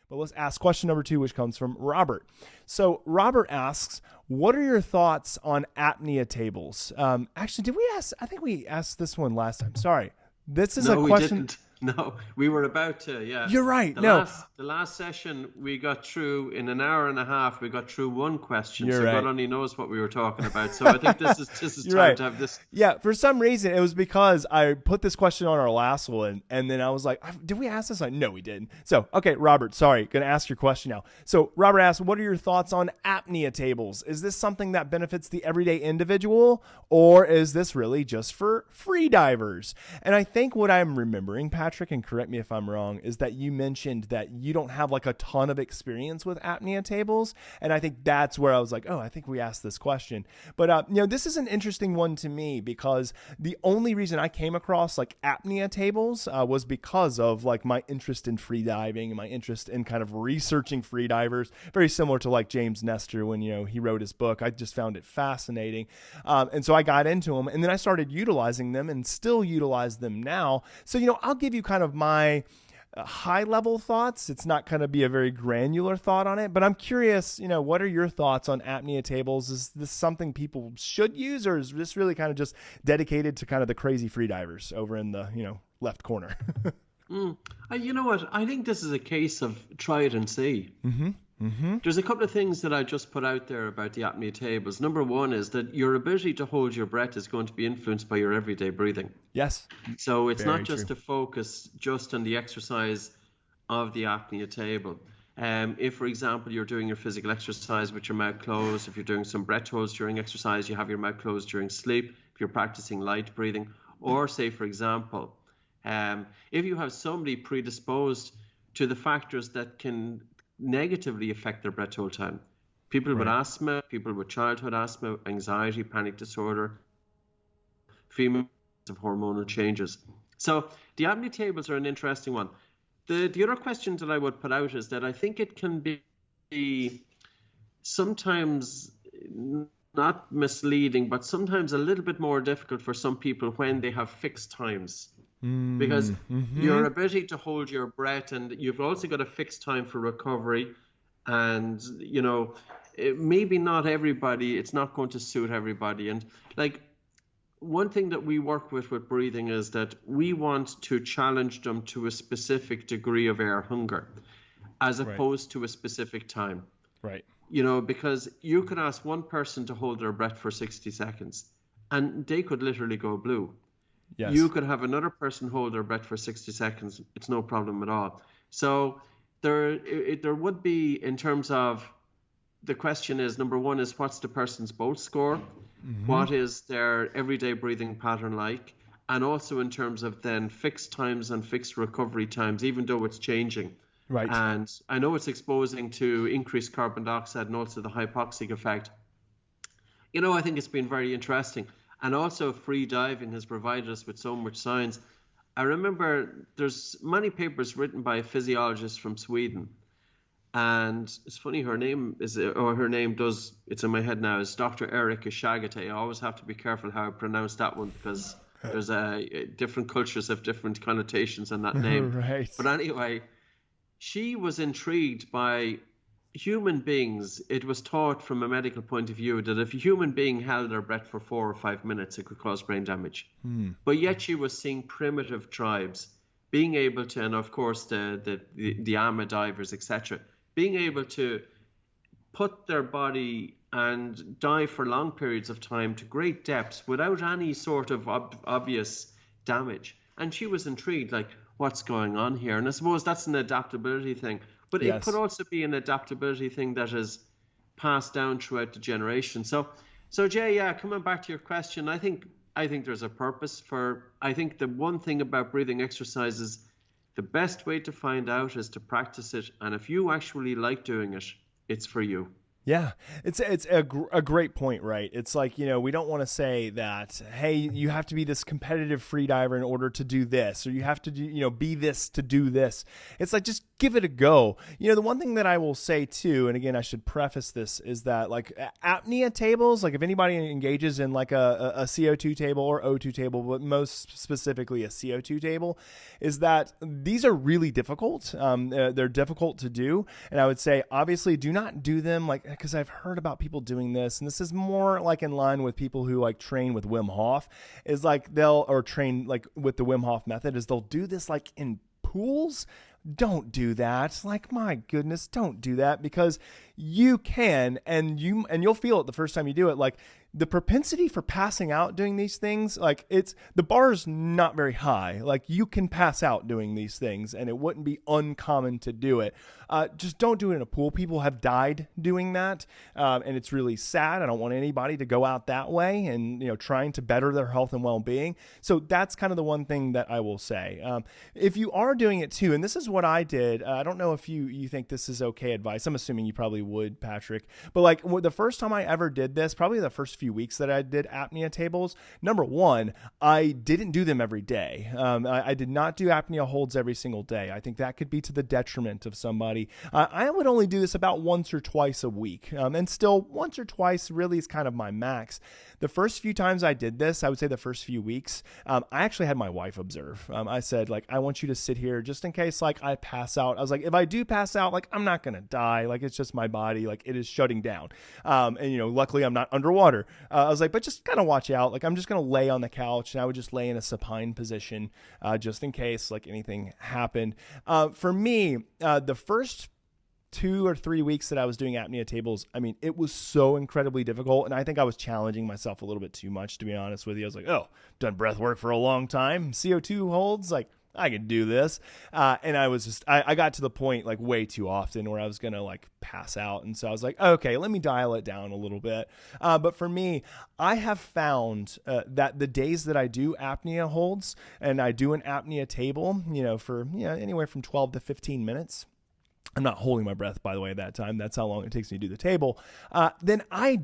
But let's ask question number 2, which comes from Robert. So Robert asks, what are your thoughts on apnea tables? Actually, did we ask? I think we asked this one last time. Sorry. This is a question. We didn't. No, we were about to, yeah. You're right. The last session we got through in an hour and a half. We got through one question, You're so right. God only knows what we were talking about. So I think this is time right. to have this. Yeah, for some reason it was because I put this question on our last one, and then I was like, "Did we ask this?" Like, no, we didn't. So, okay, Robert, sorry, gonna ask your question now. So, Robert asked, "What are your thoughts on apnea tables? Is this something that benefits the everyday individual, or is this really just for free divers?" And I think what I'm remembering, Patrick, and correct me if I'm wrong, is that you mentioned that you don't have like a ton of experience with apnea tables. And I think that's where I was like, oh, I think we asked this question. But, this is an interesting one to me because the only reason I came across like apnea tables was because of like my interest in free diving and my interest in kind of researching free divers, very similar to like James Nestor when, he wrote his book. I just found it fascinating. And so I got into them, and then I started utilizing them and still utilize them now. So, I'll give you kind of my high level thoughts. It's not going to be a very granular thought on it, but I'm curious, what are your thoughts on apnea tables? Is this something people should use, or is this really kind of just dedicated to kind of the crazy free divers over in the, left corner? You know what? I think this is a case of try it and see. Mm-hmm. Mm-hmm. There's a couple of things that I just put out there about the apnea tables. Number one is that your ability to hold your breath is going to be influenced by your everyday breathing. Yes. So it's Very not just true. to focus just on the exercise of the apnea table. If, for example, you're doing your physical exercise with your mouth closed, if you're doing some breath holds during exercise, you have your mouth closed during sleep, if you're practicing light breathing, or say, for example, if you have somebody predisposed to the factors that can negatively affect their breath hold time. People with asthma, people with childhood asthma, anxiety, panic disorder, females of hormonal changes. So the apnea tables are an interesting one. The other question that I would put out is that I think it can be sometimes not misleading, but sometimes a little bit more difficult for some people when they have fixed times. Because your ability to hold your breath, and you've also got a fixed time for recovery, and maybe not everybody, it's not going to suit everybody. And like one thing that we work with breathing is that we want to challenge them to a specific degree of air hunger as opposed to a specific time. Right. Because you could ask one person to hold their breath for 60 seconds and they could literally go blue. Yes. You could have another person hold their breath for 60 seconds. It's no problem at all. So there would be, in terms of, the question is, number one is, what's the person's BOLT score? Mm-hmm. What is their everyday breathing pattern like? And also in terms of then fixed times and fixed recovery times, even though it's changing. Right. And I know it's exposing to increased carbon dioxide and also the hypoxic effect. I think it's been very interesting. And also free diving has provided us with so much science. I remember there's many papers written by a physiologist from Sweden. And it's funny, it's in my head now, is Dr. Erika Shagate. I always have to be careful how I pronounce that one because there's different cultures have different connotations on that name. Right. But anyway, she was intrigued by human beings. It was taught from a medical point of view that if a human being held their breath for 4 or 5 minutes, it could cause brain damage. But yet she was seeing primitive tribes being able to, and of course the AMA divers, etc., being able to put their body and dive for long periods of time to great depths without any sort of obvious damage. And she was intrigued, like, what's going on here? And I suppose that's an adaptability thing. But it could also be an adaptability thing that is passed down throughout the generation. So Jay, coming back to your question, I think there's a purpose for. I think the one thing about breathing exercises, the best way to find out is to practice it. And if you actually like doing it, it's for you. Yeah, it's a great point, right? It's like, we don't want to say that, hey, you have to be this competitive free diver in order to do this, or you have to do, be this to do this. It's like, just give it a go. The one thing that I will say too, and again, I should preface this, is that like apnea tables, like if anybody engages in like a CO2 table or O2 table, but most specifically a CO2 table, is that these are really difficult. They're difficult to do. And I would say, obviously, do not do them like, because I've heard about people doing this, and this is more like in line with people who like train with Wim Hof, is like or train like with the Wim Hof method, is they'll do this like in pools. Don't do that. Like, my goodness, don't do that, because you can, and you'll feel it the first time you do it. Like, the propensity for passing out doing these things, like the bar is not very high. Like, you can pass out doing these things, and it wouldn't be uncommon to do it. Just don't do it in a pool. People have died doing that, and it's really sad. I don't want anybody to go out that way and trying to better their health and well-being. So that's kind of the one thing that I will say. If you are doing it too, and this is what I did. I don't know if you think this is okay advice. I'm assuming you probably would, Patrick. But like the first time I ever did this, probably the first few weeks that I did apnea tables, number one, I didn't do them every day. I did not do apnea holds every single day. I think that could be to the detriment of somebody. I would only do this about once or twice a week. And still, once or twice really is kind of my max. The first few times I did this, I would say the first few weeks, I actually had my wife observe. I said, like, I want you to sit here just in case, like, I pass out. I was like, if I do pass out, like, I'm not going to die. Like, it's just my body. Like, it is shutting down. And, luckily I'm not underwater. I was like, but just kind of watch out. Like, I'm just going to lay on the couch, and I would just lay in a supine position just in case, like, anything happened. For me, the first 2 or 3 weeks that I was doing apnea tables, I mean, it was so incredibly difficult. And I think I was challenging myself a little bit too much, to be honest with you. I was like, oh, done breath work for a long time. CO2 holds, like, I can do this. And I was just, I got to the point like way too often where I was going to like pass out. And so I was like, okay, let me dial it down a little bit. But for me, I have found that the days that I do apnea holds and I do an apnea table, for anywhere from 12 to 15 minutes, I'm not holding my breath, by the way, at that time. That's how long it takes me to do the table. Then I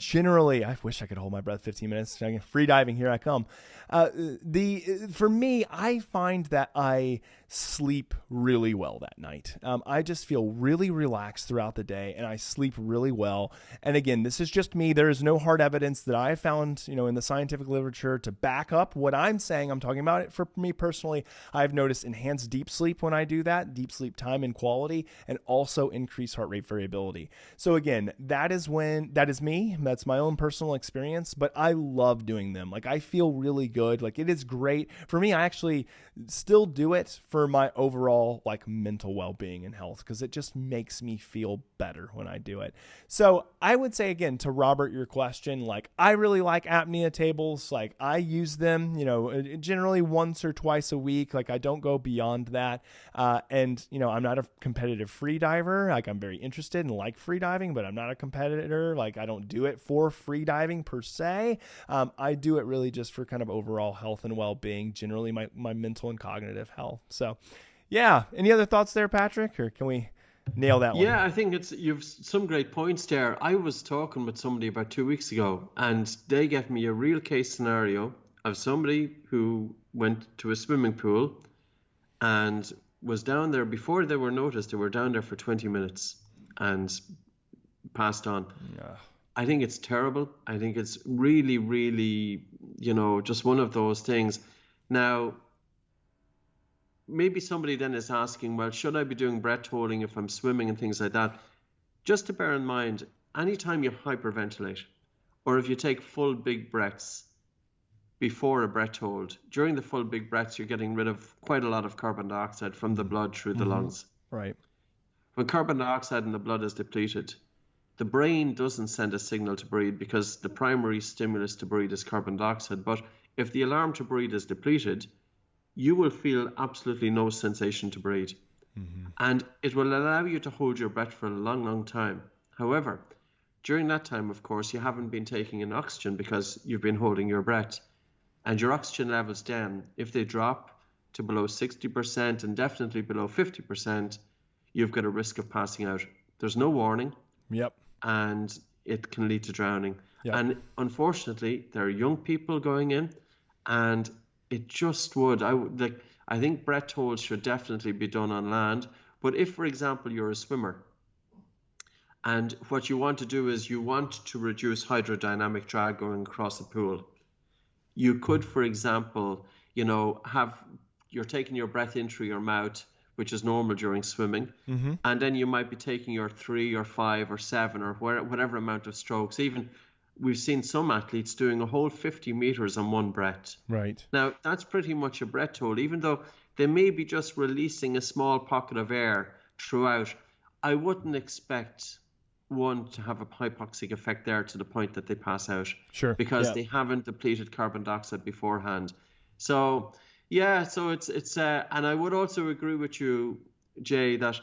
wish I could hold my breath 15 minutes. Free diving, here I come. For me, I find that I sleep really well that night. I just feel really relaxed throughout the day, and I sleep really well. And again, this is just me. There is no hard evidence that I found, in the scientific literature to back up what I'm saying. I'm talking about it for me personally. I've noticed enhanced deep sleep when I do that, deep sleep time and quality, and also increased heart rate variability. So again, that is me. That's my own personal experience, but I love doing them. Like, I feel really good. Like, it is great for me. I actually still do it for my overall like mental well-being and health, because it just makes me feel better when I do it. So I would say, again, to Robert, your question, like, I really like apnea tables. Like, I use them, generally once or twice a week. Like, I don't go beyond that. And I'm not a competitive free diver. Like, I'm very interested and like free diving, but I'm not a competitor. Like, I don't do it for free diving per se. I do it really just for kind of overall health and well-being, generally my mental and cognitive health. So yeah. Any other thoughts there, Patrick, or can we nail that one? Yeah, I think you've some great points there. I was talking with somebody about 2 weeks ago, and they gave me a real case scenario of somebody who went to a swimming pool and was down there before they were noticed. They were down there for 20 minutes and passed on. Yeah. I think it's terrible. I think it's really, really, just one of those things. Now, maybe somebody then is asking, well, should I be doing breath holding if I'm swimming and things like that? Just to bear in mind, anytime you hyperventilate, or if you take full big breaths before a breath hold, during the full big breaths, you're getting rid of quite a lot of carbon dioxide from the blood through the lungs. Right. When carbon dioxide in the blood is depleted, the brain doesn't send a signal to breathe, because the primary stimulus to breathe is carbon dioxide. But if the alarm to breathe is depleted, you will feel absolutely no sensation to breathe. Mm-hmm. And it will allow you to hold your breath for a long, long time. However, during that time, of course, you haven't been taking in oxygen because you've been holding your breath. And your oxygen levels then, if they drop to below 60% and definitely below 50%, you've got a risk of passing out. There's no warning. Yep. And it can lead to drowning. Yeah. And unfortunately, there are young people going in, and it just would. I think breath holds should definitely be done on land. But if, for example, you're a swimmer, and what you want to do is you want to reduce hydrodynamic drag going across the pool, you could, for example, you're taking your breath in through your mouth, which is normal during swimming, and then you might be taking your 3 or 5 or 7 or whatever amount of strokes. Even we've seen some athletes doing a whole 50 meters on one breath. Right. Now, that's pretty much a breath hold, even though they may be just releasing a small pocket of air throughout. I wouldn't expect one to have a hypoxic effect there to the point that they pass out. Sure. Because they haven't depleted carbon dioxide beforehand. So it's and I would also agree with you, Jay, that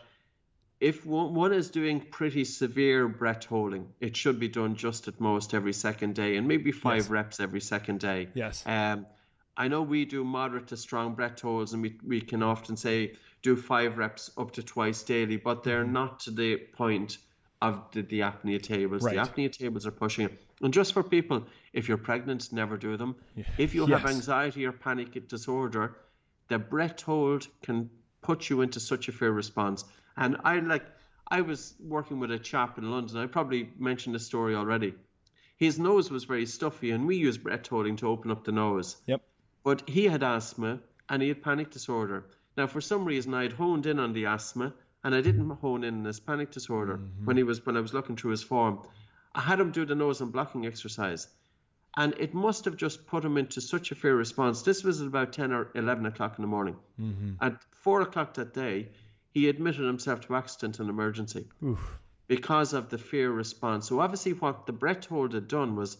if one is doing pretty severe breath holding, it should be done just at most every second day, and maybe 5 reps every second day. Yes. I know we do moderate to strong breath holds, and we can often say do 5 reps up to twice daily, but they're not to the point of the apnea tables. Right. The apnea tables are pushing it. And just for people, if you're pregnant, never do them. Yeah. If you have anxiety or panic disorder, the breath hold can put you into such a fear response. And I was working with a chap in London. I probably mentioned this story already. His nose was very stuffy, and we use breath holding to open up the nose. Yep. But he had asthma and he had panic disorder. Now, for some reason, I had honed in on the asthma, and I didn't hone in on his panic disorder when I was looking through his form. I had him do the nose and blocking exercise, and it must have just put him into such a fear response. This was at about 10 or 11 o'clock in the morning. At 4 o'clock that day, he admitted himself to accident and emergency because of the fear response. So obviously what the breath hold had done was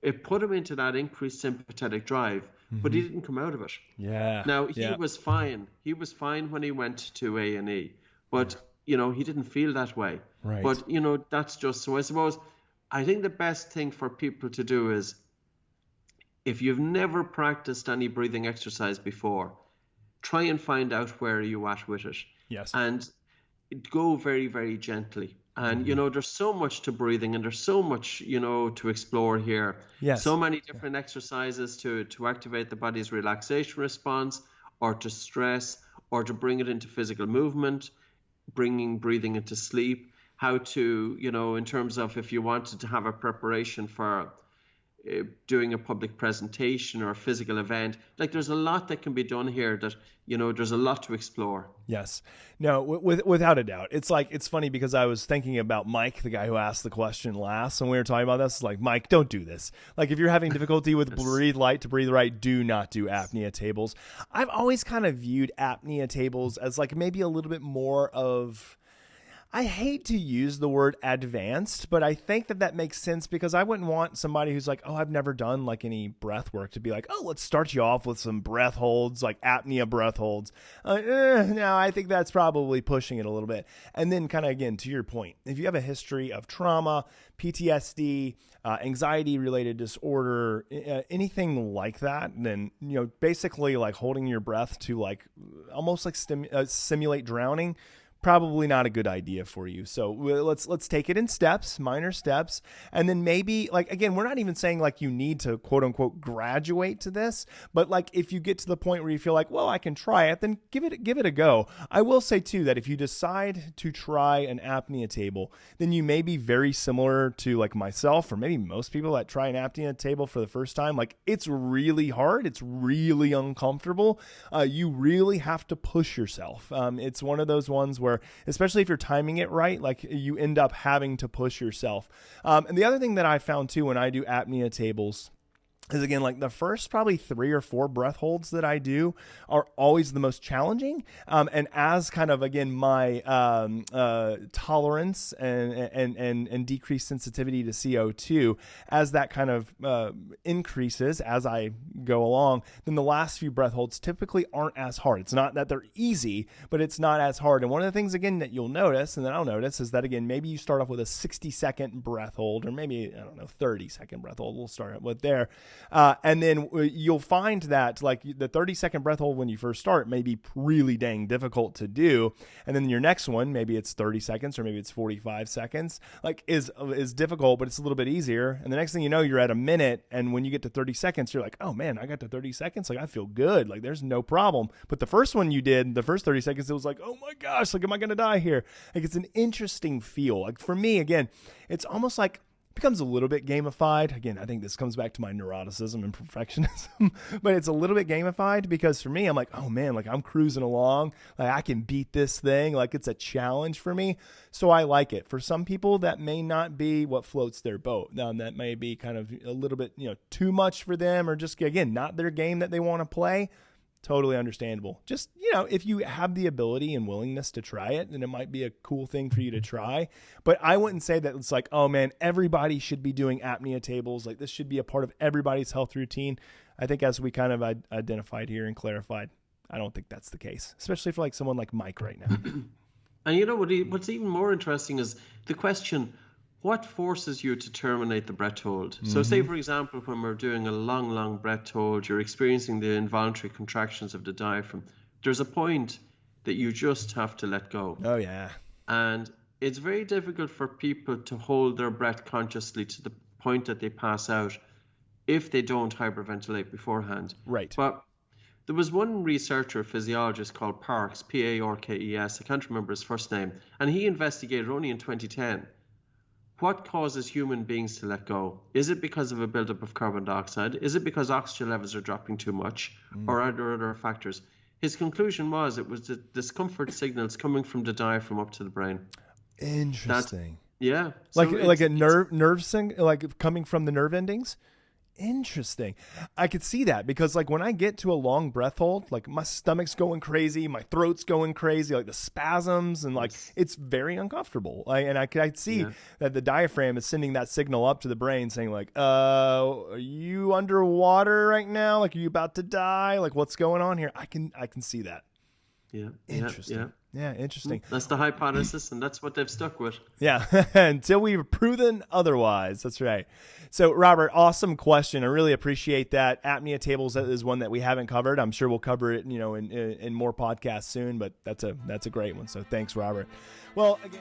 it put him into that increased sympathetic drive, but he didn't come out of it. Yeah. Now, he was fine. He was fine when he went to A&E, but, he didn't feel that way. Right. But, that's just, so I suppose, I think the best thing for people to do is, if you've never practiced any breathing exercise before, try and find out where you're at with it. Yes. And go very, very gently. And, there's so much to breathing, and there's so much, to explore here. Yes. So many different exercises to activate the body's relaxation response, or to stress, or to bring it into physical movement, bringing breathing into sleep, how to, in terms of if you wanted to have a preparation for doing a public presentation or a physical event, there's a lot that can be done here that, there's a lot to explore. Yes. No, without a doubt. It's funny because I was thinking about Mike, the guy who asked the question last, and we were talking about this. Like, Mike, don't do this. Like, if you're having difficulty with breathe light to breathe right, do not do apnea tables. I've always kind of viewed apnea tables as maybe a little bit more of, I hate to use the word advanced, but I think that makes sense because I wouldn't want somebody who's like, oh, I've never done any breath work to be like, oh, let's start you off with some breath holds, like apnea breath holds. No, I think that's probably pushing it a little bit. And then kind of, again, to your point, if you have a history of trauma, PTSD, anxiety-related disorder, anything like that, then, basically holding your breath to almost simulate drowning, probably not a good idea for you. So let's take it in steps, minor steps. And then maybe again, we're not even saying you need to quote unquote graduate to this, but if you get to the point where you feel well, I can try it, then give it a go. I will say too, that if you decide to try an apnea table, then you may be very similar to myself, or maybe most people that try an apnea table for the first time. It's really hard. It's really uncomfortable. You really have to push yourself. It's one of those ones where, especially if you're timing it right, you end up having to push yourself. And the other thing that I found too when I do apnea tables is, again, the first probably 3 or 4 breath holds that I do are always the most challenging. And as kind of, again, my tolerance and decreased sensitivity to CO2, as that kind of increases as I go along, then the last few breath holds typically aren't as hard. It's not that they're easy, but it's not as hard. And one of the things, again, that you'll notice, and that I'll notice, is that, again, maybe you start off with a 60-second breath hold, or maybe, 30-second breath hold we'll start with there. And then you'll find that like the 30-second breath hold when you first start may be really dang difficult to do. And then your next one, maybe it's 30 seconds or maybe it's 45 seconds, like is difficult, but it's a little bit easier. And the next thing you know, you're at a minute. And when you get to 30 seconds, you're like, oh man, I got to 30 seconds. Like I feel good. Like there's no problem. But the first one you did, the first 30 seconds, it was like, oh my gosh, like am I going to die here? Like it's an interesting feel. Like for me, again, it's almost like it becomes a little bit gamified. Again, I think this comes back to my neuroticism and perfectionism, but it's a little bit gamified because for me, I'm like, oh man, like I'm cruising along. Like I can beat this thing. Like it's a challenge for me. So I like it. For some people, that may not be what floats their boat. Now that may be kind of a little bit, too much for them or just, again, not their game that they want to play. Totally understandable. Just, if you have the ability and willingness to try it, then it might be a cool thing for you to try. But I wouldn't say that it's like, oh man, everybody should be doing apnea tables. Like this should be a part of everybody's health routine. I think as we kind of identified here and clarified, I don't think that's the case, especially for like someone like Mike right now. And what's even more interesting is the question, what forces you to terminate the breath hold? Mm-hmm. So say, for example, when we're doing a long, long breath hold, you're experiencing the involuntary contractions of the diaphragm. There's a point that you just have to let go. Oh, yeah. And it's very difficult for people to hold their breath consciously to the point that they pass out if they don't hyperventilate beforehand. Right. But there was one researcher, physiologist called Parkes, Parkes, I can't remember his first name, and he investigated only in 2010 what causes human beings to let go. Is it because of a buildup of carbon dioxide? Is it because oxygen levels are dropping too much? Or are there other factors? His conclusion was it was the discomfort signals coming from the diaphragm up to the brain. Interesting. Yeah. Like a nerve like coming from the nerve endings? Interesting. I could see that because like when I get to a long breath hold, like my stomach's going crazy, my throat's going crazy, like the spasms and like it's very uncomfortable. And I could see that the diaphragm is sending that signal up to the brain saying like, are you underwater right now? Like, are you about to die? Like what's going on here? I can see that. Yeah. Interesting. Yeah, interesting. That's the hypothesis, and that's what they've stuck with. Yeah, until we've proven otherwise. That's right. So, Robert, awesome question. I really appreciate that. Apnea tables is one that we haven't covered. I'm sure we'll cover it, in more podcasts soon, but that's a great one. So, thanks, Robert. Well, again.